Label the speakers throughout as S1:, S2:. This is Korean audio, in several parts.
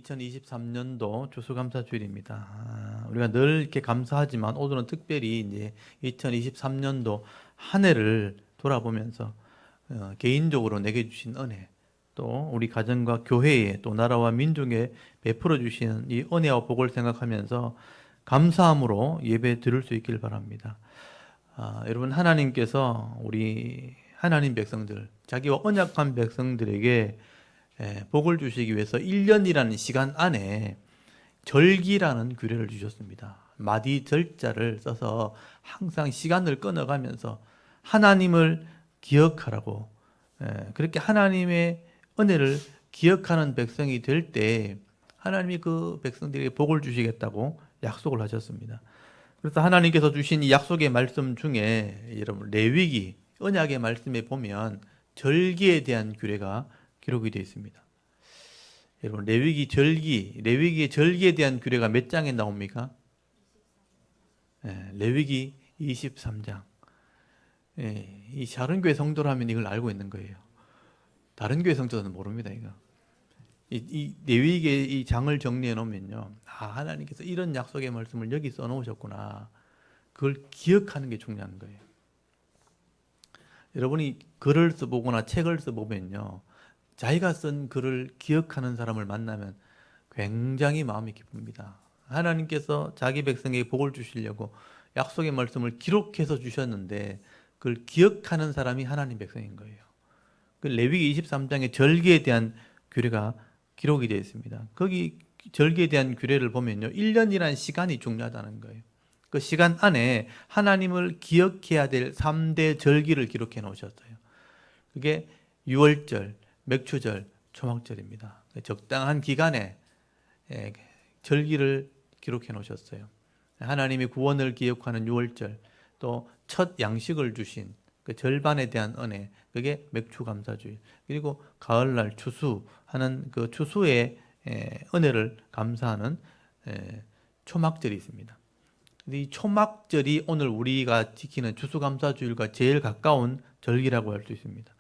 S1: 2023년도 추수감사주일입니다. 우리가 늘 이렇게 감사하지만 오늘은 특별히 이제 2023년도 한 해를 돌아보면서 개인적으로 내게 주신 은혜, 또 우리 가정과 교회에 또 나라와 민족에 베풀어 주시는 이 은혜와 복을 생각하면서 감사함으로 예배 드릴 수 있길 바랍니다. 여러분, 하나님께서 우리 하나님 백성들, 자기와 언약한 백성들에게 복을 주시기 위해서 1년이라는 시간 안에 절기라는 규례를 주셨습니다. 마디 절자를 써서 항상 시간을 끊어가면서 하나님을 기억하라고, 그렇게 하나님의 은혜를 기억하는 백성이 될 때 하나님이 그 백성들에게 복을 주시겠다고 약속을 하셨습니다. 그래서 하나님께서 주신 이 약속의 말씀 중에 여러분, 레위기 언약의 말씀에 보면 절기에 대한 규례가 기록이 되어 있습니다. 여러분, 레위기의 절기에 대한 규례가 몇 장에 나옵니까? 레위기 23장. 이 다른 교회 성도라면 이걸 알고 있는 거예요. 다른 교회 성도는 모릅니다, 이거. 이 레위기의 이 장을 정리해 놓으면요, 하나님께서 이런 약속의 말씀을 여기 써 놓으셨구나. 그걸 기억하는 게 중요한 거예요. 여러분이 글을 써보거나 책을 써보면요, 자기가 쓴 글을 기억하는 사람을 만나면 굉장히 마음이 기쁩니다. 하나님께서 자기 백성에게 복을 주시려고 약속의 말씀을 기록해서 주셨는데 그걸 기억하는 사람이 하나님 백성인 거예요. 그 레위기 23장의 절기에 대한 규례가 기록이 되어 있습니다. 거기 절기에 대한 규례를 보면요, 1년이라는 시간이 중요하다는 거예요. 그 시간 안에 하나님을 기억해야 될 3대 절기를 기록해 놓으셨어요. 그게 유월절, 맥추절, 초막절입니다. 적당한 기간에 절기를 기록해 놓으셨어요. 하나님이 구원을 기억하는 유월절, 또 첫 양식을 주신 그 절반에 대한 은혜, 그게 맥추감사주일. 그리고 가을날 추수하는 그 추수의 은혜를 감사하는 초막절이 있습니다. 이 초막절이 오늘 우리가 지키는 추수감사주일과 제일 가까운 절기라고 할 수 있습니다.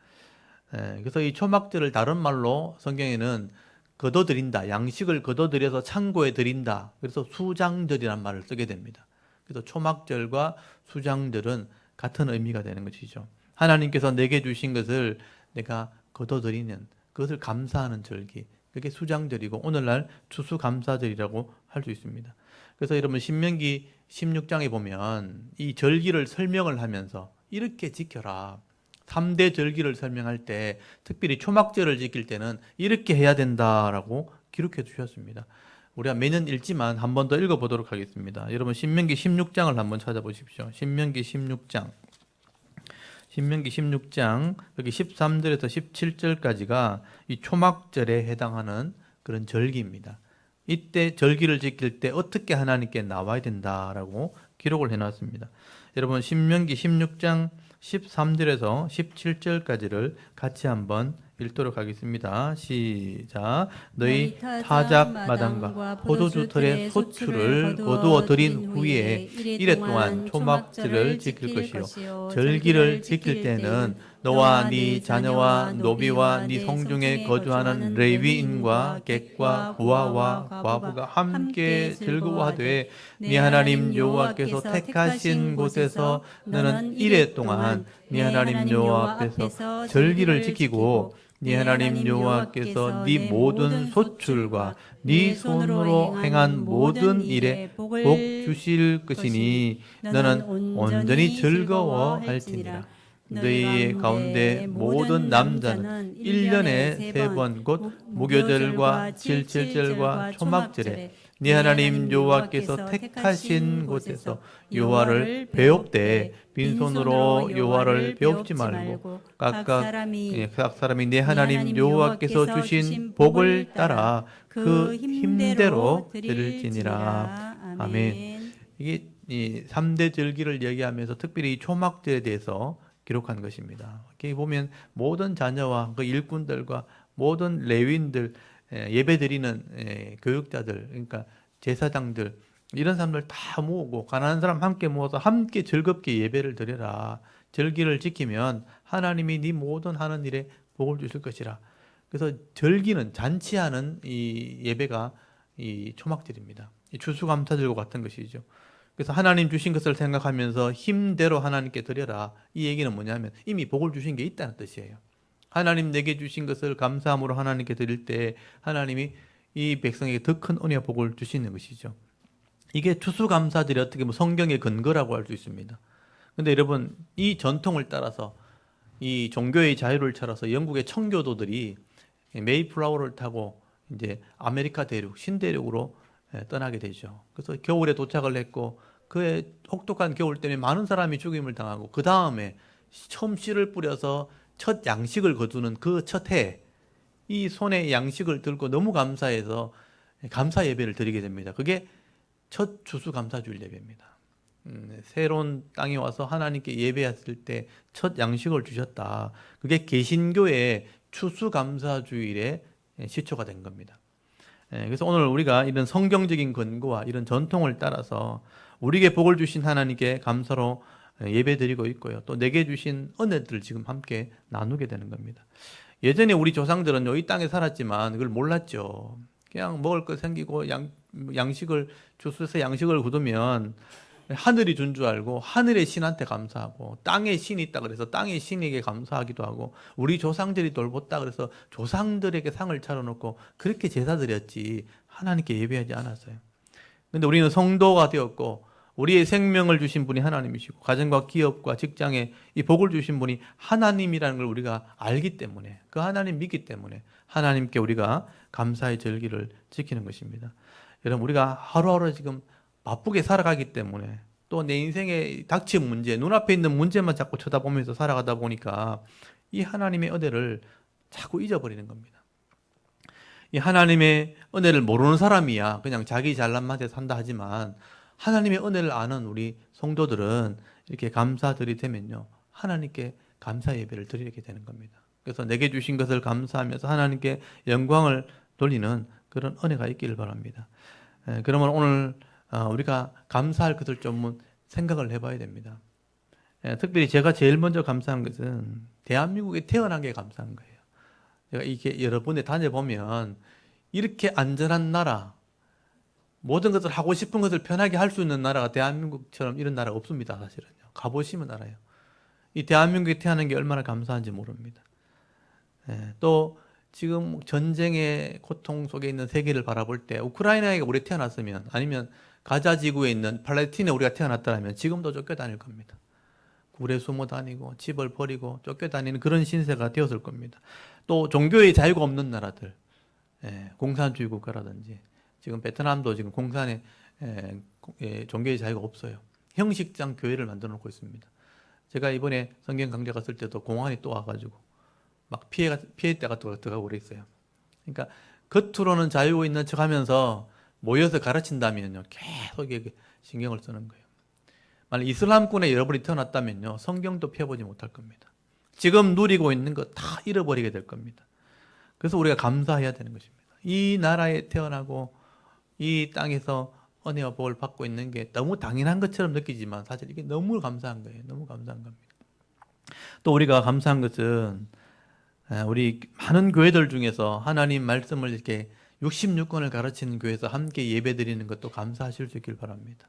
S1: 그래서 이 초막절을 다른 말로 성경에는 거둬들인다, 양식을 거둬들여서 창고에 들인다, 그래서 수장절이라는 말을 쓰게 됩니다. 그래서 초막절과 수장절은 같은 의미가 되는 것이죠. 하나님께서 내게 주신 것을 내가 거둬들이는, 그것을 감사하는 절기, 그게 수장절이고 오늘날 추수감사절이라고 할 수 있습니다. 그래서 여러분, 신명기 16장에 보면 이 절기를 설명을 하면서 이렇게 지켜라, 3대 절기를 설명할 때 특별히 초막절을 지킬 때는 이렇게 해야 된다라고 기록해 주셨습니다. 우리가 매년 읽지만 한 번 더 읽어보도록 하겠습니다. 여러분, 신명기 16장을 한번 찾아보십시오. 신명기 16장 여기 13절에서 17절까지가 이 초막절에 해당하는 그런 절기입니다. 이때 절기를 지킬 때 어떻게 하나님께 나와야 된다라고 기록을 해놨습니다. 여러분, 신명기 16장 13절에서 17절까지를 같이 한번 읽도록 하겠습니다. 시작. 너희 타작 마당과 포도주 틀의 소출을 거두어 들인 후에 이래 동안 초막절을 지킬 것이요, 절기를 지킬 때는 너와 네 자녀와 노비와 네 성중에 거주하는 레위인과 객과 부하와 과부가 함께 즐거워하되 네 하나님 여호와께서 택하신 곳에서 너는 이래 동안 네 하나님 여호와 앞에서 절기를 지키고 네 하나님 여호와께서 네 모든 소출과 네 손으로 행한 모든 일에 복 주실 것이니 너는 온전히 즐거워할지니라. 너희의 가운데 모든 남자는 1년에 3번 곧 무교절과 칠칠절과 초막절에 네 하나님 여호와께서 택하신 곳에서 여호와를 배웁되 빈손으로 여호와를 배웁지 말고 각 사람이 네 하나님 여호와께서 주신 복을 따라 그 힘대로 드릴지니라. 아멘. 이게 이 3대 절기를 얘기하면서 특별히 초막절에 대해서 기록한 것입니다. 여기 보면 모든 자녀와 그 일꾼들과 모든 레위인들, 예배드리는 교육자들, 그러니까 제사장들, 이런 사람들 다 모으고 가난한 사람 함께 모아서 함께 즐겁게 예배를 드려라. 절기를 지키면 하나님이 네 모든 하는 일에 복을 주실 것이라. 그래서 절기는 잔치하는 이 예배가 이 초막절입니다. 이 추수감사절과 같은 것이죠. 그래서 하나님 주신 것을 생각하면서 힘대로 하나님께 드려라. 이 얘기는 뭐냐면 이미 복을 주신 게 있다는 뜻이에요. 하나님 내게 주신 것을 감사함으로 하나님께 드릴 때 하나님이 이 백성에게 더 큰 은혜와 복을 주시는 것이죠. 이게 추수감사절이 어떻게 보면 성경의 근거라고 할 수 있습니다. 근데 여러분, 이 전통을 따라서 이 종교의 자유를 찾아서 영국의 청교도들이 메이플라워를 타고 이제 아메리카 대륙, 신대륙으로 떠나게 되죠. 그래서 겨울에 도착을 했고 그의 혹독한 겨울 때문에 많은 사람이 죽임을 당하고 그 다음에 처음 씨를 뿌려서 첫 양식을 거두는 그 첫 해, 이 손에 양식을 들고 너무 감사해서 감사 예배를 드리게 됩니다. 그게 첫 추수감사주일 예배입니다. 새로운 땅에 와서 하나님께 예배했을 때 첫 양식을 주셨다. 그게 개신교의 추수감사주일의 시초가 된 겁니다. 그래서 오늘 우리가 이런 성경적인 근거와 이런 전통을 따라서 우리에게 복을 주신 하나님께 감사로 예배드리고 있고요. 또 내게 주신 은혜들을 지금 함께 나누게 되는 겁니다. 예전에 우리 조상들은 이 땅에 살았지만 그걸 몰랐죠. 그냥 먹을 거 생기고 양식을 주스에서 양식을 거두면 하늘이 준 줄 알고 하늘의 신한테 감사하고 땅에 신이 있다 그래서 땅의 신에게 감사하기도 하고 우리 조상들이 돌봤다 그래서 조상들에게 상을 차려놓고 그렇게 제사 드렸지 하나님께 예배하지 않았어요. 근데 우리는 성도가 되었고 우리의 생명을 주신 분이 하나님이시고 가정과 기업과 직장에 이 복을 주신 분이 하나님이라는 걸 우리가 알기 때문에 그 하나님 믿기 때문에 하나님께 우리가 감사의 절기를 지키는 것입니다. 여러분 우리가 하루하루 지금 바쁘게 살아가기 때문에 또 내 인생에 닥친 문제, 눈앞에 있는 문제만 자꾸 쳐다보면서 살아가다 보니까 이 하나님의 은혜를 자꾸 잊어버리는 겁니다. 이 하나님의 은혜를 모르는 사람이야 그냥 자기 잘난 맛에 산다 하지만 하나님의 은혜를 아는 우리 성도들은 이렇게 감사들이 되면요 하나님께 감사 예배를 드리게 되는 겁니다. 그래서 내게 주신 것을 감사하면서 하나님께 영광을 돌리는 그런 은혜가 있기를 바랍니다. 그러면 오늘 우리가 감사할 것을 좀 생각을 해봐야 됩니다. 특별히 제가 제일 먼저 감사한 것은 대한민국에 태어난 게 감사한 거예요. 제가 이렇게 여러 군데 다녀보면 이렇게 안전한 나라, 모든 것을 하고 싶은 것을 편하게 할 수 있는 나라가 대한민국처럼 이런 나라가 없습니다. 사실은요. 가보시면 알아요. 이 대한민국에 태어난 게 얼마나 감사한지 모릅니다. 또 지금 전쟁의 고통 속에 있는 세계를 바라볼 때 우크라이나에 우리 태어났으면 아니면 가자 지구에 있는 팔레스틴에 우리가 태어났다면 지금도 쫓겨다닐 겁니다. 굴에 숨어 다니고 집을 버리고 쫓겨다니는 그런 신세가 되었을 겁니다. 또 종교의 자유가 없는 나라들, 공산주의 국가라든지 지금 베트남도 지금 공산에 종교의 자유가 없어요. 형식상 교회를 만들어 놓고 있습니다. 제가 이번에 성경 강좌 갔을 때도 공안이 또 와가지고 막 피해자가 또 들어가고 그랬어요. 그러니까 겉으로는 자유가 있는 척하면서 모여서 가르친다면요 계속 신경을 쓰는 거예요. 만약 이슬람권에 여러분이 태어났다면요 성경도 펴보지 못할 겁니다. 지금 누리고 있는 거 다 잃어버리게 될 겁니다. 그래서 우리가 감사해야 되는 것입니다. 이 나라에 태어나고 이 땅에서 은혜와 복을 받고 있는 게 너무 당연한 것처럼 느끼지만 사실 이게 너무 감사한 거예요. 너무 감사한 겁니다. 또 우리가 감사한 것은 우리 많은 교회들 중에서 하나님 말씀을 이렇게 66권을 가르치는 교회에서 함께 예배드리는 것도 감사하실 수 있길 바랍니다.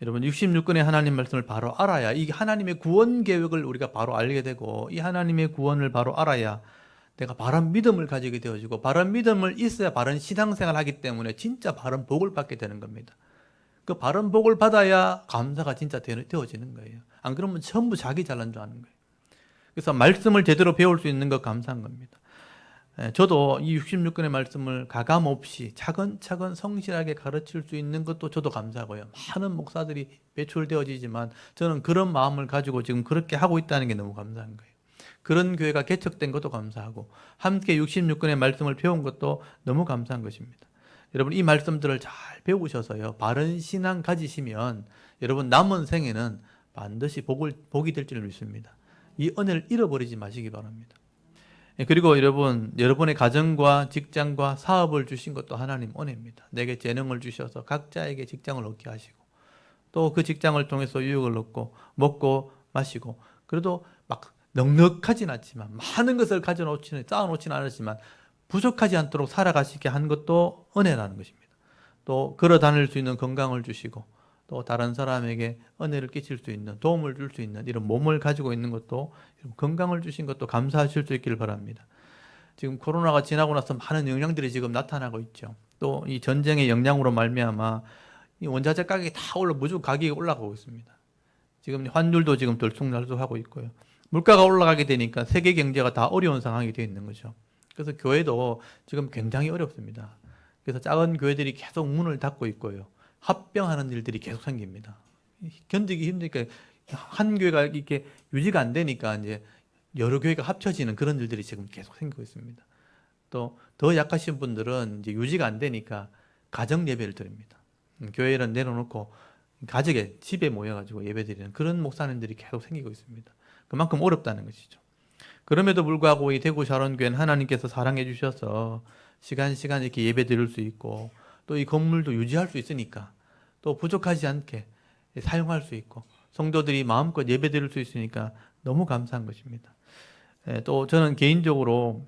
S1: 여러분 66권의 하나님 말씀을 바로 알아야 이 하나님의 구원 계획을 우리가 바로 알게 되고 이 하나님의 구원을 바로 알아야 내가 바른 믿음을 가지게 되어지고 바른 믿음을 있어야 바른 신앙생활을 하기 때문에 진짜 바른 복을 받게 되는 겁니다. 그 바른 복을 받아야 감사가 진짜 되어지는 거예요. 안 그러면 전부 자기 잘난 줄 아는 거예요. 그래서 말씀을 제대로 배울 수 있는 거 감사한 겁니다. 저도 이 66권의 말씀을 가감 없이 차근차근 성실하게 가르칠 수 있는 것도 저도 감사하고요. 많은 목사들이 배출되어지지만 저는 그런 마음을 가지고 지금 그렇게 하고 있다는 게 너무 감사한 거예요. 그런 교회가 개척된 것도 감사하고 함께 66권의 말씀을 배운 것도 너무 감사한 것입니다. 여러분 이 말씀들을 잘 배우셔서요. 바른 신앙 가지시면 여러분 남은 생에는 반드시 복이 될 줄 믿습니다. 이 은혜를 잃어버리지 마시기 바랍니다. 그리고 여러분의 가정과 직장과 사업을 주신 것도 하나님 은혜입니다. 내게 재능을 주셔서 각자에게 직장을 얻게 하시고 또 그 직장을 통해서 유익을 얻고 먹고 마시고 그래도 막 넉넉하진 않지만 많은 것을 쌓아놓지는 않았지만 부족하지 않도록 살아가시게 한 것도 은혜라는 것입니다. 또 걸어 다닐 수 있는 건강을 주시고 또 다른 사람에게 은혜를 끼칠 수 있는, 도움을 줄 수 있는 이런 몸을 가지고 있는 것도, 건강을 주신 것도 감사하실 수 있기를 바랍니다. 지금 코로나가 지나고 나서 많은 영향들이 지금 나타나고 있죠. 또 이 전쟁의 영향으로 말미암아 이 원자재 가격이 다 무조건 가격이 올라가고 있습니다. 지금 환율도 지금 들쑥날쑥하고 있고요. 물가가 올라가게 되니까 세계 경제가 다 어려운 상황이 되어 있는 거죠. 그래서 교회도 지금 굉장히 어렵습니다. 그래서 작은 교회들이 계속 문을 닫고 있고요. 합병하는 일들이 계속 생깁니다. 견디기 힘드니까 한 교회가 이렇게 유지가 안 되니까 이제 여러 교회가 합쳐지는 그런 일들이 지금 계속 생기고 있습니다. 또 더 약하신 분들은 이제 유지가 안 되니까 가정 예배를 드립니다. 교회를 내려놓고 가족의 집에 모여가지고 예배드리는 그런 목사님들이 계속 생기고 있습니다. 그만큼 어렵다는 것이죠. 그럼에도 불구하고 이 대구 샤론교회는 하나님께서 사랑해 주셔서 시간 이렇게 예배드릴 수 있고 또 이 건물도 유지할 수 있으니까 또 부족하지 않게 사용할 수 있고 성도들이 마음껏 예배드릴 수 있으니까 너무 감사한 것입니다. 또 저는 개인적으로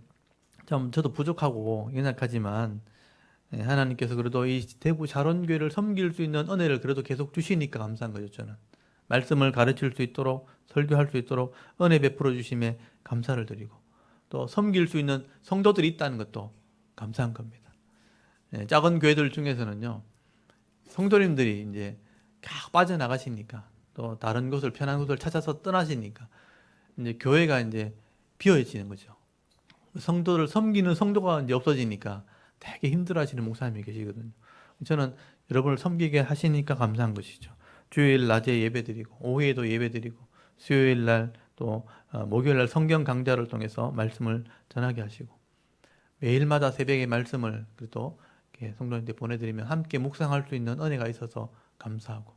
S1: 좀 저도 부족하고 연약하지만 하나님께서 그래도 이 대구 샤론교회를 섬길 수 있는 은혜를 그래도 계속 주시니까 감사한 거죠. 저는 말씀을 가르칠 수 있도록 설교할 수 있도록 은혜 베풀어 주심에 감사를 드리고 또 섬길 수 있는 성도들이 있다는 것도 감사한 겁니다. 작은 교회들 중에서는요, 성도님들이 이제 막 빠져나가시니까 또 다른 곳을 편한 곳을 찾아서 떠나시니까 이제 교회가 이제 비어지는 거죠. 성도를 섬기는 성도가 이제 없어지니까 되게 힘들어하시는 목사님이 계시거든요. 저는 여러분을 섬기게 하시니까 감사한 것이죠. 주일 낮에 예배드리고 오후에도 예배드리고 수요일 날 또 목요일 날 성경 강좌를 통해서 말씀을 전하게 하시고 매일마다 새벽에 말씀을 그래도 성도님들 보내드리면 함께 묵상할 수 있는 은혜가 있어서 감사하고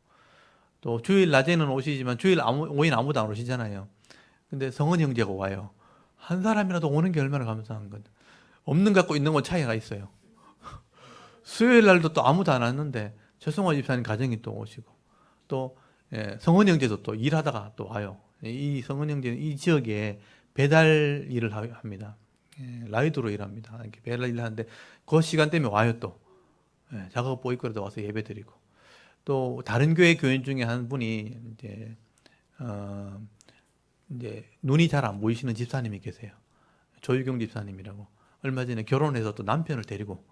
S1: 또 주일 낮에는 오시지만 주일 오후에는 아무도 안 오시잖아요. 근데 성은 형제가 와요. 한 사람이라도 오는 게 얼마나 감사한 건. 없는 것 같고 있는 건 차이가 있어요. 수요일 날도 또 아무도 안 왔는데 최성화 집사님 가정이 또 오시고 또 성은 형제도 또 일하다가 또 와요. 이 성은 형제는 이 지역에 배달 일을 합니다. 라이드로 일합니다. 이렇게 배달 일을 하는데 그 시간 때문에 와요 또. 작업 보이거리도 와서 예배드리고 또 다른 교회 교인 중에 한 분이 이제 눈이 잘 안 보이시는 집사님이 계세요. 조유경 집사님이라고. 얼마 전에 결혼해서 또 남편을 데리고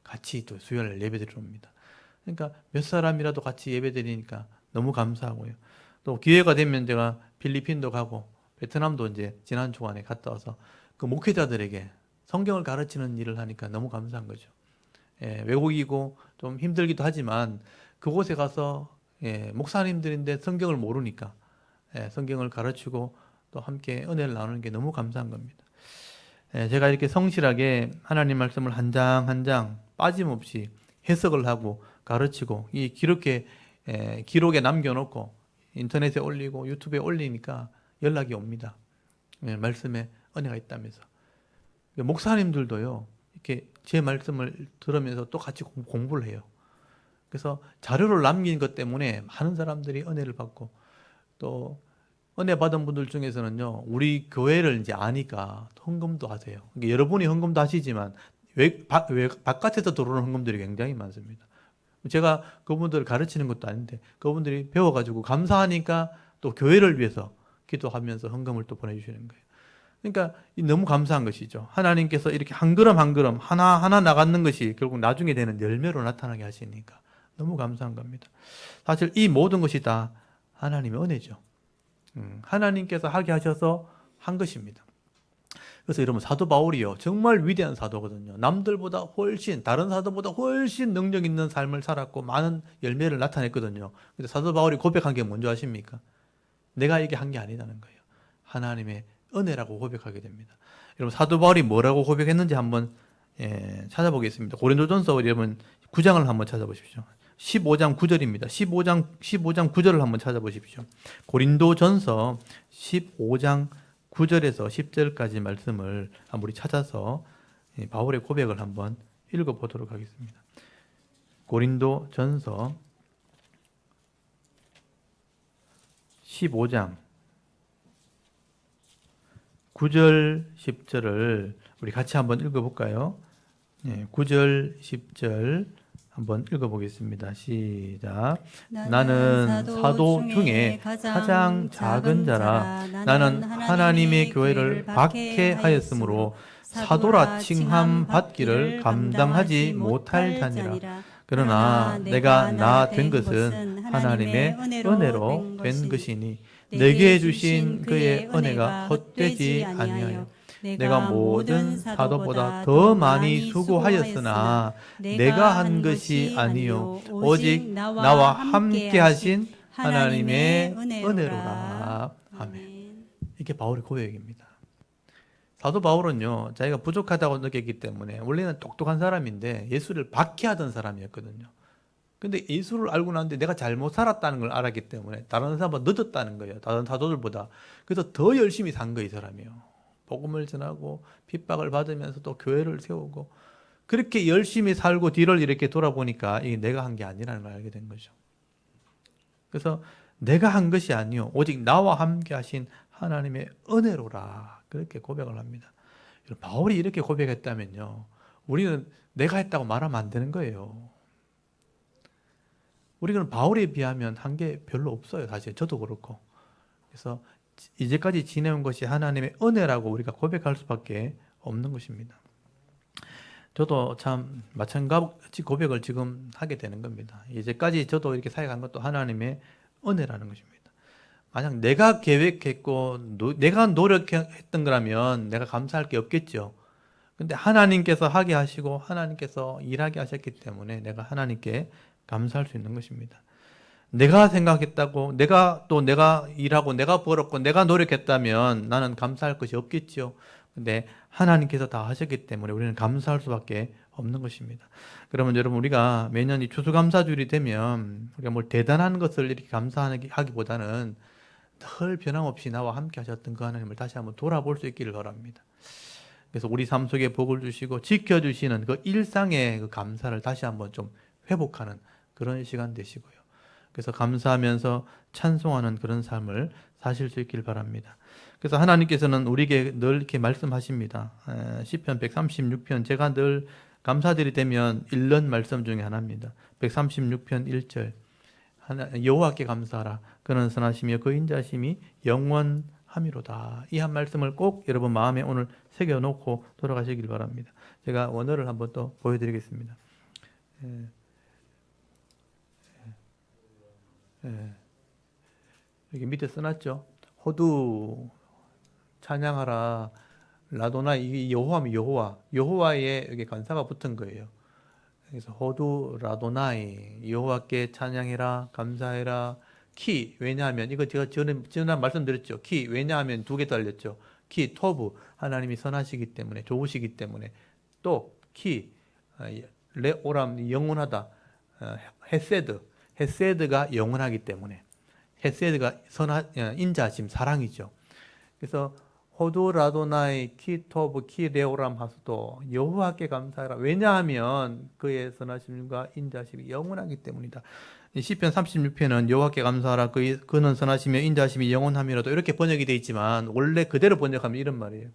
S1: 같이 또 수요일 예배드리러 옵니다. 그러니까 몇 사람이라도 같이 예배드리니까 너무 감사하고요. 또 기회가 되면 제가 필리핀도 가고 베트남도 이제 지난 주간에 갔다 와서 그 목회자들에게 성경을 가르치는 일을 하니까 너무 감사한 거죠. 외국이고 좀 힘들기도 하지만 그곳에 가서 목사님들인데 성경을 모르니까 성경을 가르치고 또 함께 은혜를 나누는 게 너무 감사한 겁니다. 제가 이렇게 성실하게 하나님 말씀을 한 장 한 장 빠짐없이 해석을 하고 가르치고 이 기록에 남겨놓고 인터넷에 올리고 유튜브에 올리니까 연락이 옵니다. 말씀에 은혜가 있다면서. 목사님들도요, 이렇게 제 말씀을 들으면서 또 같이 공부를 해요. 그래서 자료를 남긴 것 때문에 많은 사람들이 은혜를 받고 또 은혜 받은 분들 중에서는요, 우리 교회를 이제 아니까 헌금도 하세요. 그러니까 여러분이 헌금도 하시지만 바깥에서 들어오는 헌금들이 굉장히 많습니다. 제가 그분들을 가르치는 것도 아닌데 그분들이 배워가지고 감사하니까 또 교회를 위해서 기도하면서 헌금을 또 보내주시는 거예요. 그러니까 너무 감사한 것이죠. 하나님께서 이렇게 한 걸음 한 걸음 하나하나 나가는 것이 결국 나중에 되는 열매로 나타나게 하시니까 너무 감사한 겁니다. 사실 이 모든 것이 다 하나님의 은혜죠. 하나님께서 하게 하셔서 한 것입니다. 그래서 여러분 사도 바울이요 정말 위대한 사도거든요. 남들보다 훨씬 다른 사도보다 훨씬 능력 있는 삶을 살았고 많은 열매를 나타냈거든요. 근데 사도 바울이 고백한 게 뭔지 아십니까? 내가 이게 한 게 아니라는 거예요. 하나님의 은혜라고 고백하게 됩니다. 여러분 사도 바울이 뭐라고 고백했는지 한번 찾아보겠습니다. 고린도전서 여러분 9장을 한번 찾아보십시오. 15장 9절입니다. 15장 9절을 한번 찾아보십시오. 고린도전서 15장 9절에서 10절까지 말씀을 우리 찾아서 바울의 고백을 한번 읽어보도록 하겠습니다. 고린도전서 15장 9절, 10절을 우리 같이 한번 읽어볼까요? 9절, 10절 한번 읽어보겠습니다. 시작. 나는 사도 중에 가장 작은 자라. 나는 하나님의 교회를 박해하였으므로 사도라 칭함 받기를 감당하지 못할 자니라. 그러나 내가 나 된 것은 하나님의 은혜로 된 것이니 내게 주신 그의 은혜가 헛되지 아니하여 내가 모든 사도보다 더 많이 수고하였으나 내가 한 것이 아니요 오직 나와 함께 하신 하나님의 은혜로라. 아멘. 이게 바울의 고백입니다. 사도 바울은요, 자기가 부족하다고 느꼈기 때문에 원래는 똑똑한 사람인데 예수를 박해하던 사람이었거든요. 근데 예수를 알고 났는데 내가 잘못 살았다는 걸 알았기 때문에 다른 사람보다 늦었다는 거예요. 다른 사도들보다. 그래서 더 열심히 산 거예요, 이 사람이요. 복음을 전하고 핍박을 받으면서 또 교회를 세우고 그렇게 열심히 살고 뒤를 이렇게 돌아보니까 이게 내가 한 게 아니라는 걸 알게 된 거죠. 그래서 내가 한 것이 아니요 오직 나와 함께 하신 하나님의 은혜로라 그렇게 고백을 합니다. 바울이 이렇게 고백했다면요 우리는 내가 했다고 말하면 안 되는 거예요. 우리는 바울에 비하면 한 게 별로 없어요. 사실 저도 그렇고. 그래서 이제까지 지내온 것이 하나님의 은혜라고 우리가 고백할 수밖에 없는 것입니다. 저도 참 마찬가지 고백을 지금 하게 되는 겁니다. 이제까지 저도 이렇게 사역한 것도 하나님의 은혜라는 것입니다. 만약 내가 계획했고 내가 노력했던 거라면 내가 감사할 게 없겠죠. 근데 하나님께서 하게 하시고 하나님께서 일하게 하셨기 때문에 내가 하나님께 감사할 수 있는 것입니다. 내가 생각했다고 내가 일하고 내가 벌었고 내가 노력했다면 나는 감사할 것이 없겠죠. 근데 하나님께서 다 하셨기 때문에 우리는 감사할 수밖에 없는 것입니다. 그러면 여러분 우리가 매년 이 추수감사주일이 되면 우리가 뭘 대단한 것을 이렇게 감사하기보다는 늘 변함없이 나와 함께 하셨던 그 하나님을 다시 한번 돌아볼 수 있기를 바랍니다. 그래서 우리 삶 속에 복을 주시고 지켜주시는 그 일상의 그 감사를 다시 한번 좀 회복하는 그런 시간 되시고요. 그래서 감사하면서 찬송하는 그런 삶을 사실 수 있길 바랍니다. 그래서 하나님께서는 우리에게 늘 이렇게 말씀하십니다. 시편 136편 제가 늘 감사드리 되면 읽는 말씀 중에 하나입니다. 136편 1절 여호와께 감사하라. 그는 선하시며 그 인자심이 영원함이로다. 이 한 말씀을 꼭 여러분 마음에 오늘 새겨놓고 돌아가시길 바랍니다. 제가 원어를 한번 또 보여드리겠습니다. 여기 밑에 써놨죠. 호두 찬양하라. 라도나 이게 여호와면 여호와의 여기 간사가 붙은 거예요. 그래서 호두 라도나이 여호와께 찬양해라 감사해라. 키 왜냐하면 이거 제가 전에 말씀드렸죠. 키 왜냐하면 두 개 달렸죠. 키 토브 하나님이 선하시기 때문에 좋으시기 때문에 또 키 레오람 영원하다. 헤세드가 영원하기 때문에 헤세드가 인자심 사랑이죠. 그래서 호도라도나이 키토브 키레오람 하수도 여호와께 감사하라. 왜냐하면 그의 선하심과 인자심이 영원하기 때문이다. 시편 36편은 여호와께 감사하라. 그는 선하시며 인자심이 영원함이라도 이렇게 번역이 되어 있지만 원래 그대로 번역하면 이런 말이에요.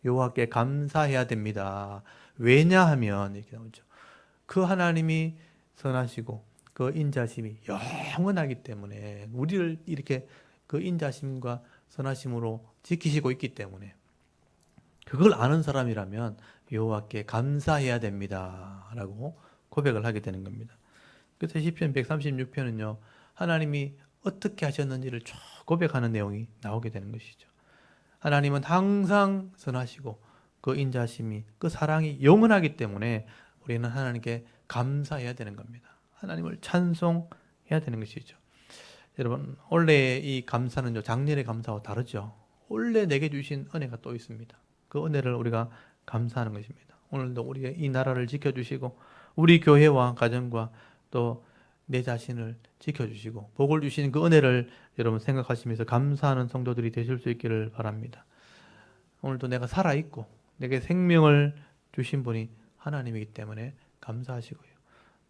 S1: 여호와께 감사해야 됩니다. 왜냐하면 이렇게 나오죠. 그 하나님이 선하시고 그 인자심이 영원하기 때문에 우리를 이렇게 그 인자심과 선하심으로 지키시고 있기 때문에 그걸 아는 사람이라면 여호와께 감사해야 됩니다 라고 고백을 하게 되는 겁니다. 그래서 시편 136편은요 하나님이 어떻게 하셨는지를 쭉 고백하는 내용이 나오게 되는 것이죠. 하나님은 항상 선하시고 그 인자심이 그 사랑이 영원하기 때문에 우리는 하나님께 감사해야 되는 겁니다. 하나님을 찬송해야 되는 것이죠. 여러분 올해 이 감사는요 작년의 감사와 다르죠. 올해 내게 주신 은혜가 또 있습니다. 그 은혜를 우리가 감사하는 것입니다. 오늘도 우리의 이 나라를 지켜주시고 우리 교회와 가정과 또 내 자신을 지켜주시고 복을 주시는 그 은혜를 여러분 생각하시면서 감사하는 성도들이 되실 수 있기를 바랍니다. 오늘도 내가 살아있고 내게 생명을 주신 분이 하나님이기 때문에 감사하시고요.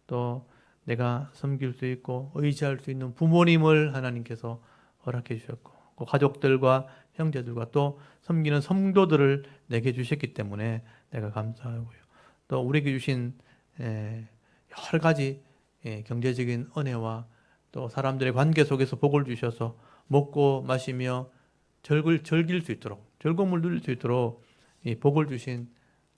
S1: 또 내가 섬길 수 있고 의지할 수 있는 부모님을 하나님께서 허락해 주셨고 그 가족들과 형제들과 또 섬기는 성도들을 내게 주셨기 때문에 내가 감사하고요. 또 우리에게 주신 여러 가지 경제적인 은혜와 또 사람들의 관계 속에서 복을 주셔서 먹고 마시며 즐길 수 있도록, 즐거움을 누릴 수 있도록 이 복을 주신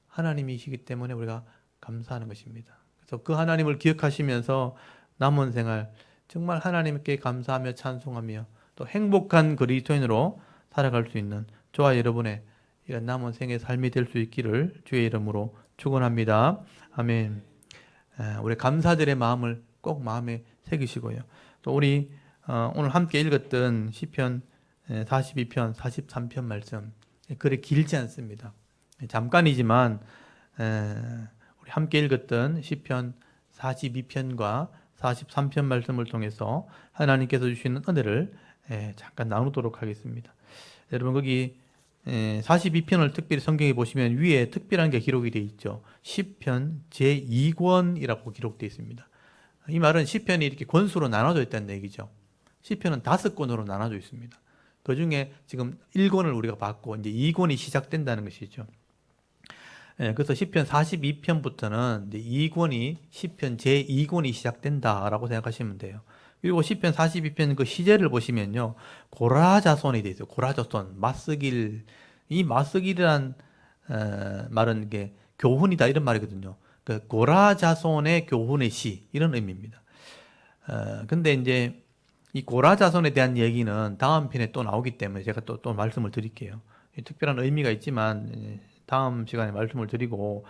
S1: 하나님이시기 때문에 우리가 감사하는 것입니다. 그래서 그 하나님을 기억하시면서 남은 생활 정말 하나님께 감사하며 찬송하며 또 행복한 그리스도인으로 살아갈 수 있는 저와 여러분의 이런 남은 생의 삶이 될 수 있기를 주의 이름으로 축원합니다. 아멘. 우리 감사들의 마음을 꼭 마음에 새기시고요. 또 우리 오늘 함께 읽었던 시편 42편, 43편 말씀 그리 길지 않습니다. 잠깐이지만 우리 함께 읽었던 시편 42편과 43편 말씀을 통해서 하나님께서 주시는 은혜를 잠깐 나누도록 하겠습니다. 여러분 거기 42편을 특별히 성경에 보시면 위에 특별한 게 기록이 되어 있죠. 시편 제2권이라고 기록되어 있습니다. 이 말은 시편이 이렇게 권수로 나눠져 있다는 얘기죠. 시편은 5권으로 나눠져 있습니다. 그 중에 지금 1권을 우리가 봤고 이제 2권이 시작된다는 것이죠. 그래서 시편 42편부터는 이제 2권이 시편 제2권이 시작된다라고 생각하시면 돼요. 그리고 시편 42편 그 시제를 보시면요. 고라자손이 되어 있어요. 고라자손, 맞쓰길. 이 맞쓰길이란 말은 이게 교훈이다 이런 말이거든요. 그 고라자손의 교훈의 시 이런 의미입니다. 근데 이제 이 고라자손에 대한 얘기는 다음 편에 또 나오기 때문에 제가 또 말씀을 드릴게요. 특별한 의미가 있지만 다음 시간에 말씀을 드리고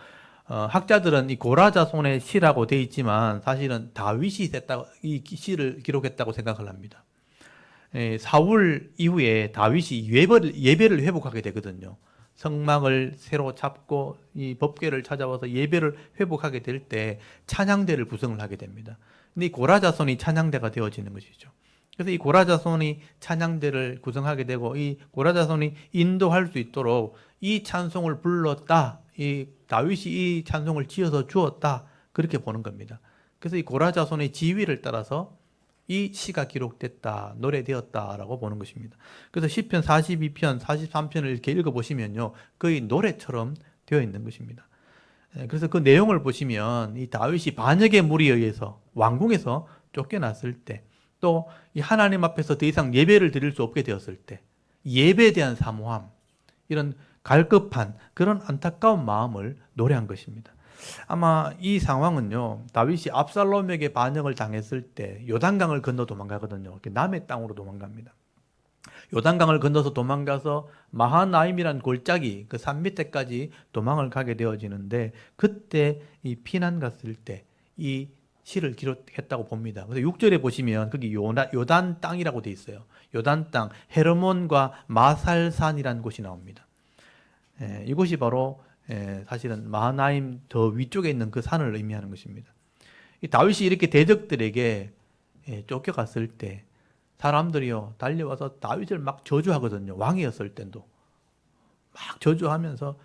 S1: 학자들은 이 고라자손의 시라고 되어 있지만 사실은 다윗이 이 시를 기록했다고 생각을 합니다. 사울 이후에 다윗이 예배를 회복하게 되거든요. 성막을 새로 잡고 이 법궤를 찾아와서 예배를 회복하게 될 때 찬양대를 구성을 하게 됩니다. 근데 이 고라자손이 찬양대가 되어지는 것이죠. 그래서 이 고라자손이 찬양대를 구성하게 되고 이 고라자손이 인도할 수 있도록 이 찬송을 불렀다. 이 다윗이 이 찬송을 지어서 주었다. 그렇게 보는 겁니다. 그래서 이 고라자손의 지위를 따라서 이 시가 기록됐다, 노래되었다라고 보는 것입니다. 그래서 시편 42편, 43편을 이렇게 읽어보시면요. 거의 노래처럼 되어 있는 것입니다. 그래서 그 내용을 보시면 이 다윗이 반역의 무리에 의해서 왕궁에서 쫓겨났을 때 또 이 하나님 앞에서 더 이상 예배를 드릴 수 없게 되었을 때 예배에 대한 사모함, 이런 갈급한 그런 안타까운 마음을 노래한 것입니다. 아마 이 상황은요, 다윗이 압살롬에게 반역을 당했을 때 요단강을 건너 도망가거든요. 남의 땅으로 도망갑니다. 요단강을 건너서 도망가서 마하나임이란 골짜기 그 산 밑에까지 도망을 가게 되어지는데 그때 이 피난 갔을 때 이 시를 기록했다고 봅니다. 그래서 6절에 보시면 거기 요단 땅이라고 되어 있어요. 요단 땅, 헤르몬과 마살산이라는 곳이 나옵니다. 이곳이 바로 사실은 마하나임 더 위쪽에 있는 그 산을 의미하는 것입니다. 이 다윗이 이렇게 대적들에게 쫓겨갔을 때 사람들이요 달려와서 다윗을 막 저주하거든요. 왕이었을 때도 막 저주하면서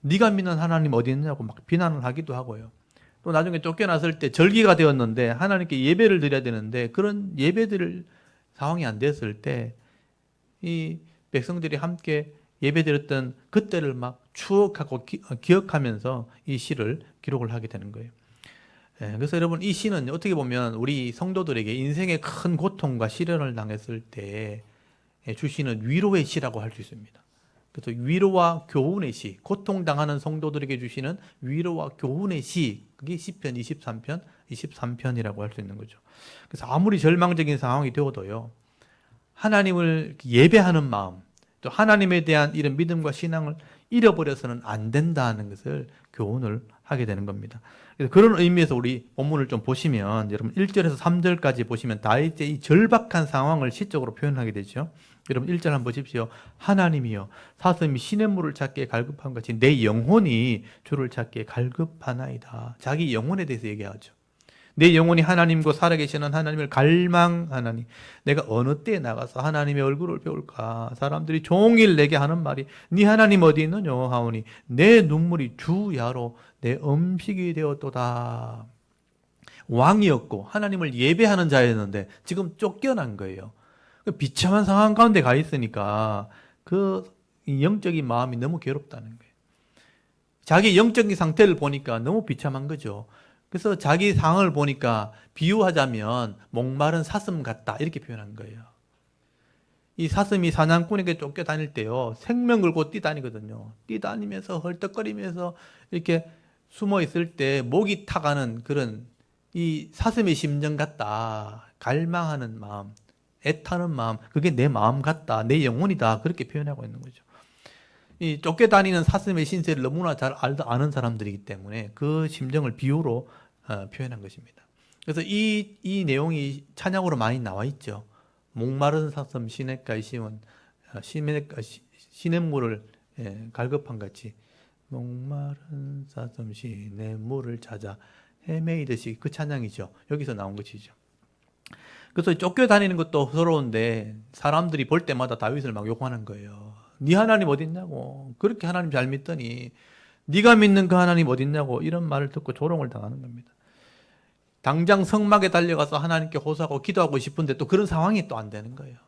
S1: 네가 믿는 하나님 어디 있느냐고 막 비난을 하기도 하고요. 또 나중에 쫓겨났을 때 절기가 되었는데 하나님께 예배를 드려야 되는데 그런 예배 드릴 상황이 안 됐을 때 이 백성들이 함께 예배 드렸던 그때를 막 추억하고 기억하면서 이 시를 기록을 하게 되는 거예요. 그래서 여러분 이 시는 어떻게 보면 우리 성도들에게 인생의 큰 고통과 시련을 당했을 때 주시는 위로의 시라고 할 수 있습니다. 그래서 위로와 교훈의 시, 고통당하는 성도들에게 주시는 위로와 교훈의 시, 그게 시편 23편, 23편이라고 할 수 있는 거죠. 그래서 아무리 절망적인 상황이 되어도요, 하나님을 예배하는 마음, 또 하나님에 대한 이런 믿음과 신앙을 잃어버려서는 안 된다는 것을 교훈을 하게 되는 겁니다. 그래서 그런 의미에서 우리 본문을 좀 보시면 여러분 1절에서 3절까지 보시면 다윗의 이 절박한 상황을 시적으로 표현하게 되죠. 여러분 1절 한번 보십시오. 하나님이여 사슴이 시냇물을 찾기에 갈급한 같이 내 영혼이 주를 찾기에 갈급하나이다. 자기 영혼에 대해서 얘기하죠. 내 영혼이 하나님과 살아계시는 하나님을 갈망하나니 내가 어느 때에 나가서 하나님의 얼굴을 배울까. 사람들이 종일 내게 하는 말이 네 하나님 어디 있느냐 하오니 내 눈물이 주야로 내 음식이 되었도다. 왕이었고 하나님을 예배하는 자였는데 지금 쫓겨난 거예요. 비참한 상황 가운데 가 있으니까 이 영적인 마음이 너무 괴롭다는 거예요. 자기 영적인 상태를 보니까 너무 비참한 거죠. 그래서 자기 상황을 보니까 비유하자면 목마른 사슴 같다 이렇게 표현한 거예요. 이 사슴이 사냥꾼에게 쫓겨다닐 때요, 생명 걸고 뛰다니거든요. 뛰다니면서 헐떡거리면서 이렇게 숨어 있을 때 목이 타가는 그런 이 사슴의 심정 같다. 갈망하는 마음, 애타는 마음, 그게 내 마음 같다. 내 영혼이다. 그렇게 표현하고 있는 거죠. 이 쫓겨다니는 사슴의 신세를 너무나 잘 아는 사람들이기 때문에 그 심정을 비유로 표현한 것입니다. 그래서 이 내용이 찬양으로 많이 나와 있죠. 목마른 사슴 시냇가에 심은 시냇물을 갈급한 같이 목마른 사슴 시냇물을 찾아 헤매이듯이 그 찬양이죠. 여기서 나온 것이죠. 그래서 쫓겨다니는 것도 서러운데 사람들이 볼 때마다 다윗을 막 욕하는 거예요. 네 하나님 어딨냐고, 그렇게 하나님 잘 믿더니 네가 믿는 그 하나님 어딨냐고, 이런 말을 듣고 조롱을 당하는 겁니다. 당장 성막에 달려가서 하나님께 호소하고 기도하고 싶은데 또 그런 상황이 또 안 되는 거예요.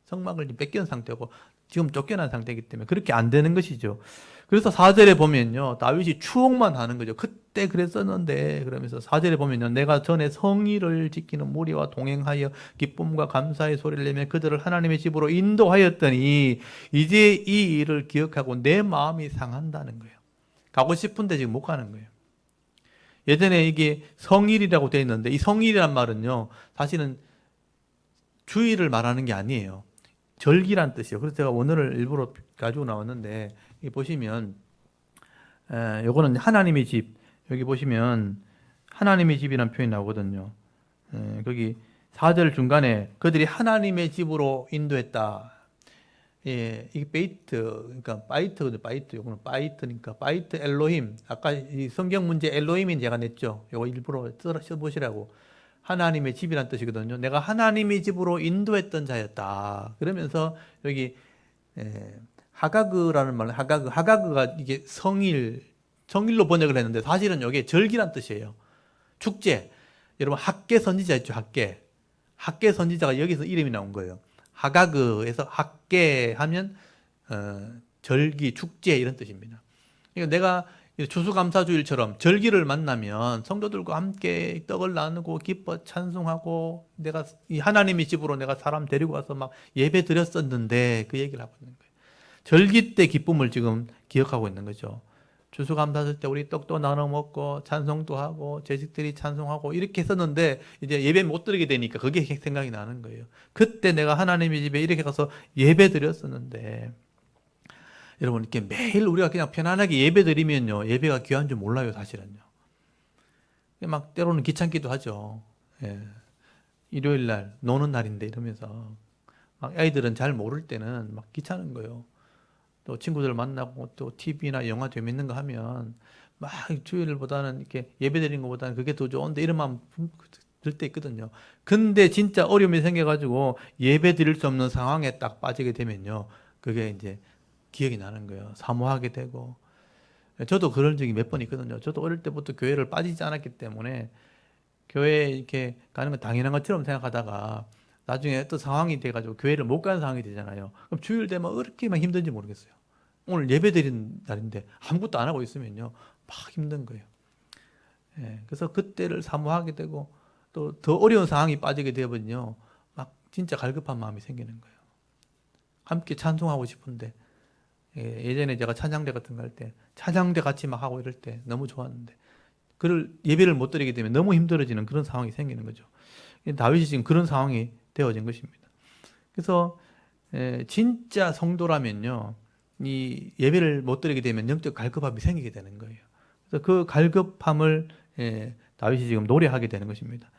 S1: 성막을 뺏긴 상태고 지금 쫓겨난 상태이기 때문에 그렇게 안 되는 것이죠. 그래서 4절에 보면요, 다윗이 추억만 하는 거죠. 그때 그랬었는데, 그러면서 4절에 보면요, 내가 전에 성의를 지키는 무리와 동행하여 기쁨과 감사의 소리를 내며 그들을 하나님의 집으로 인도하였더니 이제 이 일을 기억하고 내 마음이 상한다는 거예요. 가고 싶은데 지금 못 가는 거예요. 예전에 이게 성일이라고 되어 있는데, 이 성일이란 말은요, 사실은 주일을 말하는 게 아니에요. 절기란 뜻이에요. 그래서 제가 원어를 일부러 가지고 나왔는데, 여기 보시면 요거는 하나님의 집, 여기 보시면 하나님의 집이라는 표현이 나오거든요. 거기 4절 중간에 그들이 하나님의 집으로 인도했다. 이게 베이트, 그러니까 바이트, 요거는 바이트니까 바이트 엘로힘. 아까 이 성경 문제 엘로힘인 제가 냈죠. 요거 일부러 써보시라고. 하나님의 집이란 뜻이거든요. 내가 하나님의 집으로 인도했던 자였다. 그러면서 여기 하가그라는 말은 하가그가 이게 성일로 번역을 했는데 사실은 이게 절기란 뜻이에요. 축제. 여러분 학계 선지자 있죠, 학계 선지자가 여기서 이름이 나온 거예요. 하가그에서 학계 하면 절기, 축제 이런 뜻입니다. 그러니까 내가 추수감사주일처럼 절기를 만나면 성도들과 함께 떡을 나누고 기뻐 찬송하고 내가 이 하나님의 집으로 내가 사람 데리고 와서 막 예배 드렸었는데 그 얘기를 하고 있는 거예요. 절기 때 기쁨을 지금 기억하고 있는 거죠. 추수감사절 때 우리 떡도 나눠 먹고 찬송도 하고 재직들이 찬송하고 이렇게 했었는데 이제 예배 못 드리게 되니까 그게 생각이 나는 거예요. 그때 내가 하나님의 집에 이렇게 가서 예배 드렸었는데, 여러분 이렇게 매일 우리가 그냥 편안하게 예배 드리면요, 예배가 귀한 줄 몰라요, 사실은요. 막 때로는 귀찮기도 하죠. 일요일 날 노는 날인데 이러면서 막 아이들은 잘 모를 때는 막 귀찮은 거예요. 또 친구들 만나고 또 TV나 영화 재밌는 거 하면 막 주일보다는 이렇게 예배 드리는 것보다는 그게 더 좋은데 이런 마음 들 때 있거든요. 근데 진짜 어려움이 생겨가지고 예배 드릴 수 없는 상황에 딱 빠지게 되면요, 그게 이제 기억이 나는 거예요. 사모하게 되고. 저도 그런 적이 몇 번 있거든요. 저도 어릴 때부터 교회를 빠지지 않았기 때문에 교회에 이렇게 가는 건 당연한 것처럼 생각하다가 나중에 어떤 상황이 돼가지고 교회를 못 가는 상황이 되잖아요. 그럼 주일 되면 어떻게만 힘든지 모르겠어요. 오늘 예배 드린 날인데 아무것도 안 하고 있으면요, 막 힘든 거예요. 그래서 그때를 사모하게 되고 또 더 어려운 상황이 빠지게 되면요, 막 진짜 갈급한 마음이 생기는 거예요. 함께 찬송하고 싶은데, 예전에 제가 찬양대 같은 거 할 때 찬양대 같이 막 하고 이럴 때 너무 좋았는데 그를 예배를 못 드리게 되면 너무 힘들어지는 그런 상황이 생기는 거죠. 다윗이 지금 그런 상황이 되어진 것입니다. 그래서 진짜 성도라면요, 이 예배를 못 드리게 되면 영적 갈급함이 생기게 되는 거예요. 그래서 그 갈급함을 다윗이 지금 노래하게 되는 것입니다.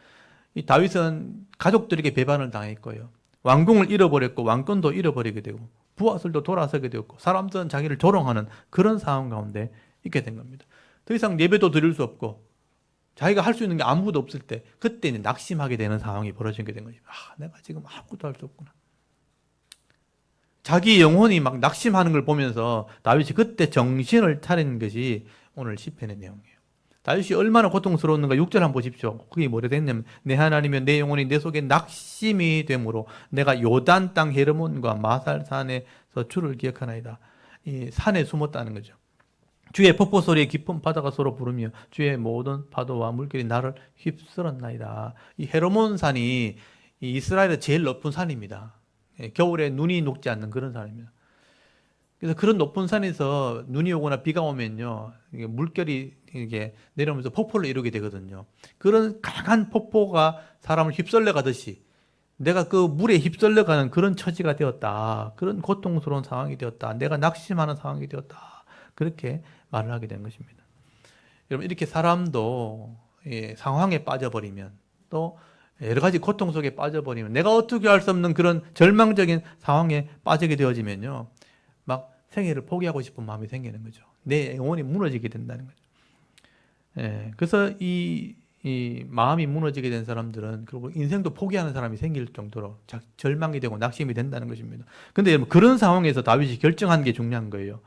S1: 이 다윗은 가족들에게 배반을 당했고요, 왕궁을 잃어버렸고 왕권도 잃어버리게 되고 부하들도 돌아서게 되었고 사람들은 자기를 조롱하는 그런 상황 가운데 있게 된 겁니다. 더 이상 예배도 드릴 수 없고 자기가 할 수 있는 게 아무것도 없을 때 그때는 낙심하게 되는 상황이 벌어지게 된 거죠. 내가 지금 아무것도 할 수 없구나. 자기 영혼이 막 낙심하는 걸 보면서 다윗이 그때 정신을 차리는 것이 오늘 시편의 내용이에요. 다윗이 얼마나 고통스러웠는가 6절 한번 보십시오. 그게 뭐라 됐냐면 내 하나님이여 내 영혼이 내 속에 낙심이 되므로 내가 요단 땅 헤르몬과 마살산에 그래서 주를 기억하나이다. 이 산에 숨었다는 거죠. 주의 폭포 소리에 깊은 바다가 서로 부르며 주의 모든 파도와 물결이 나를 휩쓸었나이다. 이 헤르몬 산이 이 이스라엘의 제일 높은 산입니다. 겨울에 눈이 녹지 않는 그런 산입니다. 그래서 그런 높은 산에서 눈이 오거나 비가 오면요, 이게 물결이 이게 내려오면서 폭포를 이루게 되거든요. 그런 강한 폭포가 사람을 휩쓸려 가듯이 내가 그 물에 휩쓸려 가는 그런 처지가 되었다. 그런 고통스러운 상황이 되었다. 내가 낙심하는 상황이 되었다. 그렇게 말을 하게 된 것입니다. 여러분, 이렇게 사람도 상황에 빠져버리면, 또 여러 가지 고통 속에 빠져버리면, 내가 어떻게 할 수 없는 그런 절망적인 상황에 빠지게 되어지면요, 막 생애를 포기하고 싶은 마음이 생기는 거죠. 내 영혼이 무너지게 된다는 거죠. 그래서 이 마음이 무너지게 된 사람들은 그리고 인생도 포기하는 사람이 생길 정도로 절망이 되고 낙심이 된다는 것입니다. 근데 여러분, 그런 상황에서 다윗이 결정한 게 중요한 거예요.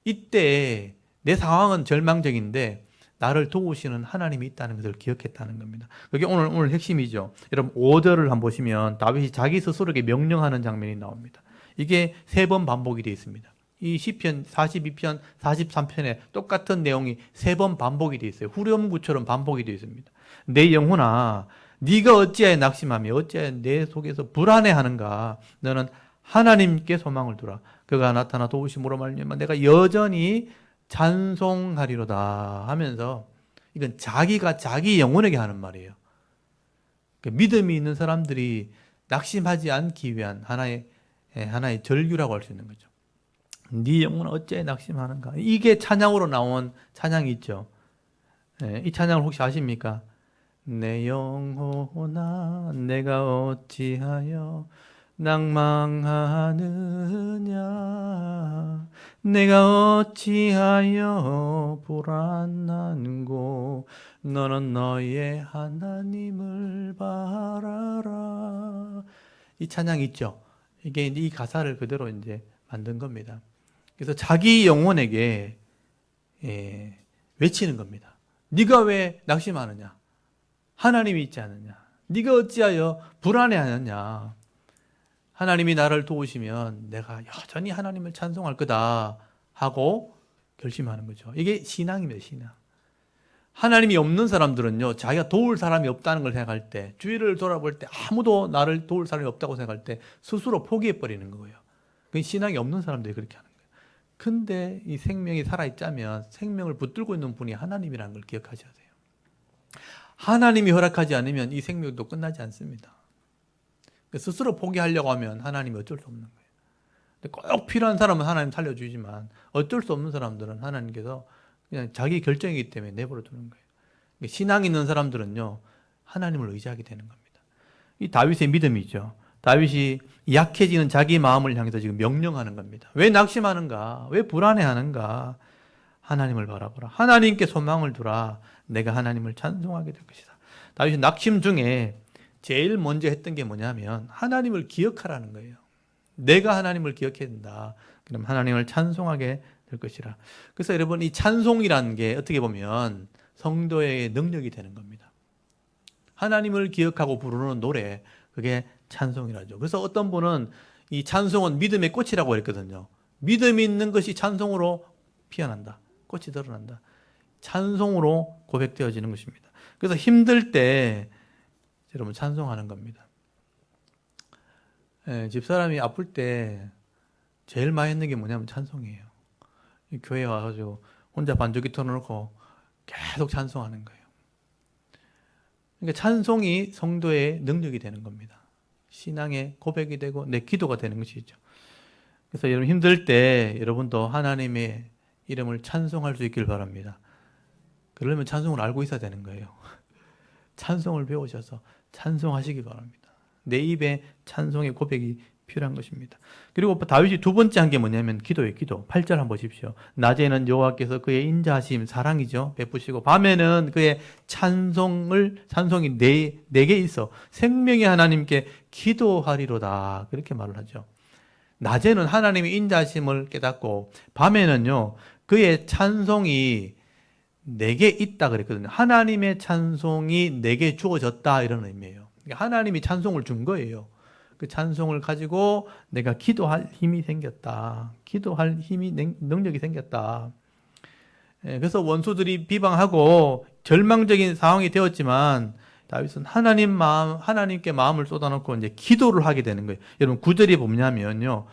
S1: 이때 내 상황은 절망적인데 나를 도우시는 하나님이 있다는 것을 기억했다는 겁니다. 그게 오늘 핵심이죠. 여러분, 5절을 한번 보시면 다윗이 자기 스스로에게 명령하는 장면이 나옵니다. 이게 3번 반복이 되어 있습니다. 이 시편 42편, 43편에 똑같은 내용이 3번 반복이 되어 있어요. 후렴구처럼 반복이 되어 있습니다. 내 영혼아, 네가 어찌하여 낙심하며 어찌하여 내 속에서 불안해하는가? 너는 하나님께 소망을 두라. 그가 나타나 도우심으로 말미암아 내가 여전히 찬송하리로다 하면서, 이건 자기가 자기 영혼에게 하는 말이에요. 믿음이 있는 사람들이 낙심하지 않기 위한 하나의 절규라고 할 수 있는 거죠. 네 영혼은 어찌 낙심하는가? 이게 찬양으로 나온 찬양이 있죠. 이 찬양을 혹시 아십니까? 내 영혼아, 내가 어찌하여 낭망하느냐? 내가 어찌하여 불안하는고? 너는 너의 하나님을 바라라. 이 찬양이 있죠. 이게 이 가사를 그대로 이제 만든 겁니다. 그래서 자기 영혼에게 외치는 겁니다. 네가 왜 낙심하느냐? 하나님이 있지 않느냐? 네가 어찌하여 불안해하느냐? 하나님이 나를 도우시면 내가 여전히 하나님을 찬송할 거다 하고 결심하는 거죠. 이게 신앙입니다. 신앙. 하나님이 없는 사람들은요, 자기가 도울 사람이 없다는 걸 생각할 때, 주위를 돌아볼 때 아무도 나를 도울 사람이 없다고 생각할 때 스스로 포기해버리는 거예요. 그 신앙이 없는 사람들이 그렇게 하는 거예요. 근데 이 생명이 살아있자면 생명을 붙들고 있는 분이 하나님이라는 걸 기억하셔야 돼요. 하나님이 허락하지 않으면 이 생명도 끝나지 않습니다. 스스로 포기하려고 하면 하나님이 어쩔 수 없는 거예요. 근데 꼭 필요한 사람은 하나님 살려주지만 어쩔 수 없는 사람들은 하나님께서 그냥 자기 결정이기 때문에 내버려 두는 거예요. 신앙 있는 사람들은요, 하나님을 의지하게 되는 겁니다. 이 다윗의 믿음이죠. 다윗이 약해지는 자기 마음을 향해서 지금 명령하는 겁니다. 왜 낙심하는가? 왜 불안해하는가? 하나님을 바라보라. 하나님께 소망을 두라. 내가 하나님을 찬송하게 될 것이다. 다윗이 낙심 중에 제일 먼저 했던 게 뭐냐면 하나님을 기억하라는 거예요. 내가 하나님을 기억해야 된다. 그럼 하나님을 찬송하게 될 것이라. 그래서 여러분, 이 찬송이라는 게 어떻게 보면 성도의 능력이 되는 겁니다. 하나님을 기억하고 부르는 노래, 그게 찬송이라죠. 그래서 어떤 분은 이 찬송은 믿음의 꽃이라고 했거든요. 믿음이 있는 것이 찬송으로 피어난다. 꽃이 드러난다. 찬송으로 고백되어지는 것입니다. 그래서 힘들 때 여러분 찬송하는 겁니다. 집사람이 아플 때 제일 많이 했는 게 뭐냐면 찬송이에요. 교회에 와가지고 혼자 반주기 틀어놓고 계속 찬송하는 거예요. 그러니까 찬송이 성도의 능력이 되는 겁니다. 신앙의 고백이 되고 내 기도가 되는 것이죠. 그래서 여러분 힘들 때 여러분도 하나님의 이름을 찬송할 수 있길 바랍니다. 그러려면 찬송을 알고 있어야 되는 거예요. 찬송을 배우셔서 찬송하시기 바랍니다. 내 입에 찬송의 고백이 필요한 것입니다. 그리고 다윗이 두 번째 한 게 뭐냐면 기도예요. 기도. 8절 한번 보십시오. 낮에는 여호와께서 그의 인자하심, 사랑이죠, 베푸시고 밤에는 그의 찬송이 내게 있어 생명의 하나님께 기도하리로다. 그렇게 말을 하죠. 낮에는 하나님의 인자하심을 깨닫고 밤에는요 그의 찬송이 내게 있다 그랬거든요. 하나님의 찬송이 내게 주어졌다 이런 의미예요. 하나님이 찬송을 준 거예요. 그 찬송을 가지고 내가 기도할 힘이 생겼다. 기도할 힘이, 능력이 생겼다. 그래서 원수들이 비방하고 절망적인 상황이 되었지만 다윗은 하나님께 마음을 쏟아놓고 이제 기도를 하게 되는 거예요. 여러분 9절이 뭐냐면요.